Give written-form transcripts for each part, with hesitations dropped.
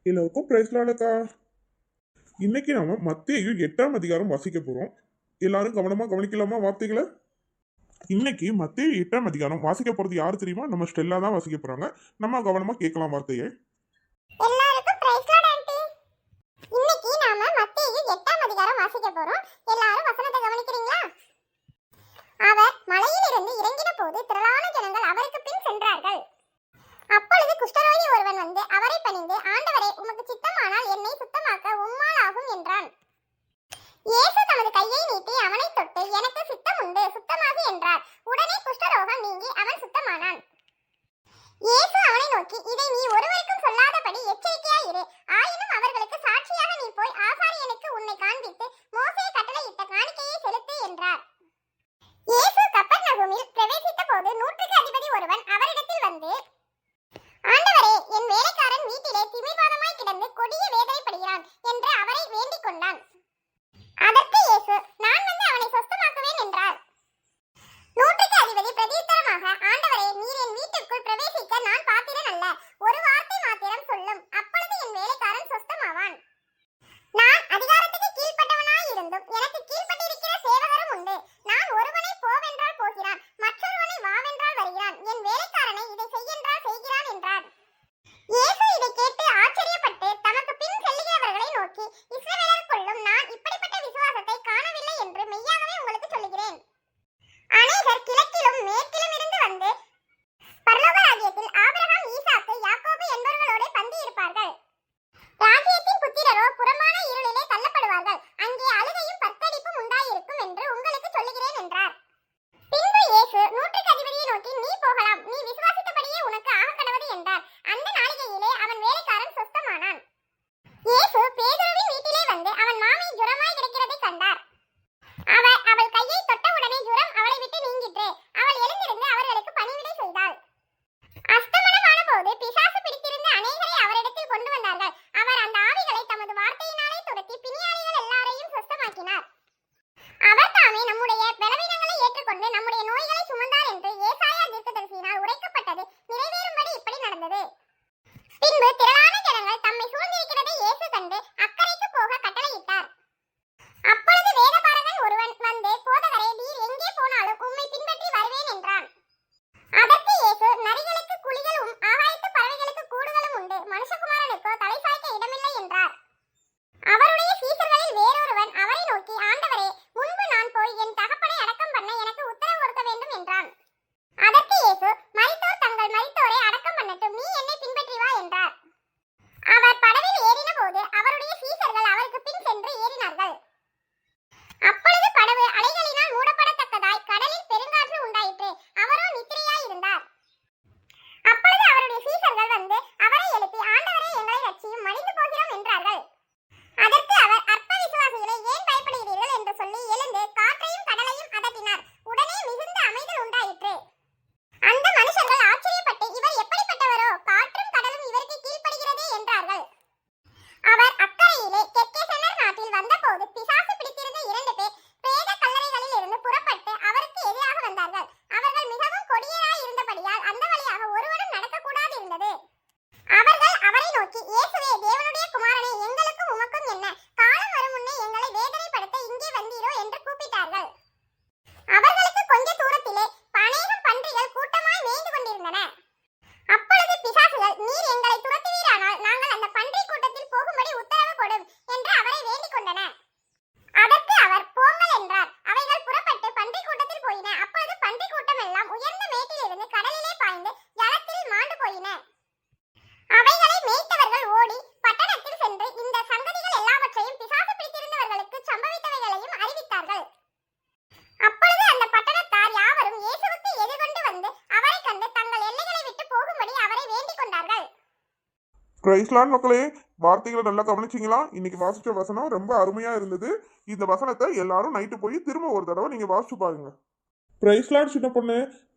எல்லாருக்கும் பிரைஸ்லாலக்கா. இன்னைக்கு நாம மத்தேயு 8ஆம் அதிகாரம் வாசிக்க போறோம். எல்லாரும் கவனமா கவனிக்கலாமா வார்த்தைகளை? இன்னைக்கு மத்தேயு 8ஆம் அதிகாரம் வாசிக்க போறது யாரு தெரியுமா? நம்ம ஸ்டெல்லா தான் வாசிக்க போறாங்க. நம்ம கவனமா கேட்கலாம் வார்த்தையை. எல்லாருக்கும் பிரைஸ் லார்ட் ஆண்டி. இன்னைக்கு நாம மத்தேயு 8ஆம் அதிகாரம் வாசிக்க போறோம். எல்லாரும் வசனத்தை கவனிக்கிறீங்களா? அவர் மலையிலிருந்து இறங்கின போது திரளான ஜனங்கள் அவருக்கு பின் சென்றார்கள். அப்பொழுது குஷ்டரோகி ஒருவன் வந்து அவரை பணிந்து, ஆண்டவரே, உமக்கு சித்தமானால் என்னை சுத்தமாக்க உம்மால் ஆகும் என்றான். இயேசு தமது கையை நீட்டி அவனை தொட்டு, எனக்கு சித்தம் உண்டு, சுத்தமாகு என்றார். உடனே குஷ்டரோகம் நீங்கி அவன் சுத்தமானான். இயேசு அவனை நோக்கி, இதை நீ ஒருவருக்கும் சொல்லாதபடி எச்சரிக்கையாயிரு. ஆயினும் அவர்களுக்கு சாட்சியாக நீ போய் ஆசாரியனுக்கு உன்னை காண்பித்து மோசே கட்டளையிட்ட காணிக்கையை செலுத்து என்றார். இயேசு கப்பர்நகூமில் பிரவேசித்த போது நூற்றுக்கு அதிபதி ஒருவன் அவரிடத்தில் வந்து, ஆண்டவரே, என் வேலைக்காரன் வீட்டிலே திமிர்வாதமாய் கிடந்து கொடிய வேதனைப்படுகிறான் என்று அவரை வேண்டிக் கொண்டான். அதற்கு இயேசு, நான் வந்து அவனை சொஸ்தமாக்குவேன் என்றார். நூற்றுக்கு அதிபதி பிரதியுத்தரமாக, ஆண்டவரே, நீர் என் வீட்டுக்குள் பிரவேசிக்க நான் பாத்திரன் அல்ல. ஒரு வார்த்தை மாத்திரம் சொல்லும், அப்பொழுது என் வேலைக்காரன் சொஸ்தமாவான். நான் அதிகாரத்துக்கு கீழ்ப்பட்டவனாய் இருந்தும் எனக்கு கீழ்ப்பட்டிருக்கிற சேவகரும் உண்டு. நான் ஒருவனை போவென்றால் போகிறான், மற்றொருவனை வாவென்றால் வருகிறான். என் வேலைக்காரனை இதை செய்யென்றால் செய்கிறான் என்றார். இயேசு இதை கேட்டு ஆச்சரியப்பட்டு தமக்கு பின் செல்லுகிறவர்களை நோக்கி, இஸ்ரவேலருக்குள்ளும் நான் இப்படிப்பட்ட விசுவாசத்தை காணவில்லை என்று மெய்யாகவே உங்களுக்கு சொல்லுகிறேன். அநேகர் கிழக்கிலும் மேற்கிலும் இருந்து வந்து பரலோக ராஜ்யத்தில் ஆபிரகாம், ஈசாக்கு, யாக்கோபு என்பவர்களோட பந்தி இருப்பார்கள். ராஜ்யத்தின் புத்திரரோ புறமான இருளிலே தள்ளப்படுவார்கள். அங்கே அழுகையும் பற்கடிப்பும் உண்டாயிருக்கும் என்று உங்களுக்கு சொல்லுகிறேன் என்றார். பின்பு இயேசு நூற்றுக்கு அதிபதியை நோக்கி, நீ போகலாம், நீ விசுவாசித்தபடியே உனக்கு ஆகக்கடவது என்றார். அந்த நாளிகையிலே அவன் வேலைக்காரன் சொஸ்தமானான். இயேசு பேதுருவின் வீட்டிலே வந்து அவன் மாமி ஜுரமாய் கிடக்கிறதை கண்டார். அவர் அவள் கையை தொட்டவுடனே ஜுரம் அவளை விட்டு நீங்கிற்று. அவள் எழுந்திருந்து அவர்களுக்கு பணிவிடை செய்தாள். அஸ்தமனமான போது பிசாசு பிடித்திருந்த அநேகரை அவரிடத்தில் கொண்டு வந்தார்கள். அவர் அந்த ஆவிகளை தமது வார்த்தையினாலே துரத்தி பிணியாளிகள் எல்லாரையும் சொஸ்தமாக்கினார். அவர் தாமே நம்முடைய பலவீனங்களை ஏற்றுக்கொண்டு நம்முடைய நோய்களை சுமந்தார் என்று ஏசாயா தீர்க்கதரிசியினால் உரைக்கப்பட்டது நிறைவேறும்படி இப்படி நடந்தது. பின்பு திரளான ஜனங்கள் தம்மை சூழ்ந்திருக்கிறதை இயேசு கண்டு அக்கரைக்கு போக கட்டளையிட்டார். அப்பொழுது வேதபாரகன் ஒருவன் வந்து, போதகரே, நீர் எங்கே போனாலும் உம்மை பின்பற்றி வருவேன் என்றான். அதற்கு இயேசு, நரிகளுக்கு குழிகளும் ஆகாயத்து பறவைகளுக்கு கூடுகளும் உண்டு, மனுஷகுமாரனுக்கோ தலை சாய்க்க இடமில்லை என்றார். அவருடைய சீசர்களில் வேறொருவன் அவரை நோக்கி, ஆண்டவரே, முன்பு நான் போய் என் தகப்பனை அடக்கம் பண்ண எனக்கு உத்தரவு கொடுக்க வேண்டும் என்றான். அதற்கு இயேசு, மரித்தோர் தங்கள் மரித்தோரை அடக்கம் பண்ணட்டும், நீ என்னை பின்பற்றி வா என்றார். அவர் படவில் ஏறின போது அவருடைய சீசர்கள் அவருக்கு பின் சென்று ஏறினார்கள். அப்பொழுது படவு அலைகளினால் மூடப்படத்தக்கதாய் கடலில் பெருங்காற்று உண்டாயிற்று. அவரோ நித்திரையாய் இருந்தார். அப்பொழுது அவருடைய சீசர்கள் வந்து அவரை எழுப்பி, ஆண்டவரே, எங்களை ரட்சியும், மடிந்து போகிறோம் என்றார்கள். அதற்கு அவர், அற்ப விசுவாசிகளை, ஏன் பயப்படுகிறீர்கள் என்று சொல்லி எழுந்து காற்றையும் கடலையும் அதட்டினார். உடனே மிகுந்த அமைதல் உண்டாயிற்று. அந்த மனுஷர்கள் ஆச்சரியப்பட்டு, இவர் எப்படிப்பட்டவரோ, காற்றும் கடலும் இவருக்கு கீழ்ப்படுகிறதே என்றார்கள். அவர் அக்கறையிலே கெர்கேசனர் நாட்டில் வந்தபோது பிசாசு பிடித்திருந்த 2 பேர் பிரேத கல்லறைகளில் இருந்து புறப்பட்டு அவருக்கு எதிராக வந்தார்கள். அவர்கள் மிகவும் கொடியராய் இருந்தபடியால் அந்த வழியாக ஒருவனும் நடக்கக்கூடாது இருந்தது. அவர்கள் அவரை நோக்கி, இயேசுவே, தேவனுடைய குமாரனே, எங்களுக்கும் உமக்கும் என்ன? காலம் வரும் முன்னே எங்களை வேதனைப்படுத்த இங்கே வந்தீரோ என்று கூப்பிட்டார்கள். அவர்களுக்கு கொஞ்ச தூரத்திலே அநேகம் பன்றிகள் கூட்டமாய் மேய்ந்து கொண்டிருந்தன. அப்பொழுது பிசாசுகள், நீர் எங்களை துரத்துவீரானால் நாங்கள் அந்த பன்றி கூட்டத்தில் போகும்படி உத்தரவு கொடும் என்று அவரை வேண்டிக் கொண்டன. அதற்கு அவர், போங்கள் என்றார். அவைகள் புறப்பட்டு பன்றி கூட்டத்தில் போயின. அப்பொழுது பன்றி கூட்டம் எல்லாம் உயர்ந்த மேட்டிலிருந்து கடலிலே பாய்ந்து ஜலத்தில் மாண்டு போயின. அவைகளை மேய்த்தவர்கள் ஓடி பட்டணத்தில் சென்று இந்த சங்கதிகள் எல்லாவற்றையும் பிசாசு பிடித்திருந்தவர்களுக்கு சம்பவித்தவைகளையும் அறிவித்தார்கள். அப்பொழுது அந்த பட்டணத்தார் யாவரும் இயேசுவுக்கு எதிர்கொண்டு வந்து அவரை கண்டு தங்கள் எல்லைகளை விட்டு போகும்படி அவரை வேண்டிக் கொண்டார்கள். பிரைஸ்லான் மக்களே, வார்த்தைகளை நல்லா கவனிச்சிங்களா? இன்னைக்கு வாசிச்ச வசனம் ரொம்ப அருமையா இருந்தது. இந்த வசனத்தை எல்லாரும் நைட்டு போய் திரும்ப ஒரு தடவை நீங்க வாசிச்சு பாருங்க. பிரைஸ்லான் சின்ன பொண்ணு,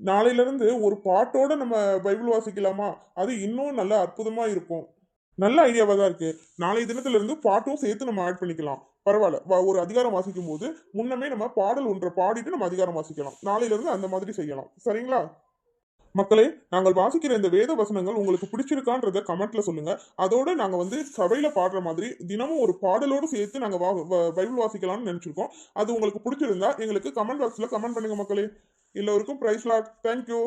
நாளையில இருந்து ஒரு பாட்டோட நம்ம பைபிள் வாசிக்கலாமா? அது இன்னும் நல்ல அற்புதமா இருக்கும். நல்ல ஐடியாவா தான் இருக்கு. நாளைய தினத்துல இருந்து பாட்டும் சேர்த்து நம்ம ஆட் பண்ணிக்கலாம். பரவாயில்ல, ஒரு அதிகாரம் வாசிக்கும் போது முன்னமே நம்ம பாடல் ஒன்றை பாடிட்டு நம்ம அதிகாரம் வாசிக்கலாம். நாளையில இருந்து அந்த மாதிரி செய்யலாம். சரிங்களா? மக்களே, நாங்கள் வாசிக்கிற இந்த வேத வசனங்கள் உங்களுக்கு பிடிச்சிருக்கான்றத கமெண்ட்ல சொல்லுங்க. அதோட நாங்க வந்து சபையில பாடுற மாதிரி தினமும் ஒரு பாடலோடு சேர்த்து நாங்க பைபிள் வாசிக்கலாம்னு நினைச்சிருக்கோம். அது உங்களுக்கு பிடிச்சிருந்தா எங்களுக்கு கமெண்ட் பாக்ஸ்ல கமெண்ட் பண்ணுங்க மக்களே. எல்லோருக்கும் பிரைஸ் லார்ட். தேங்க்யூ.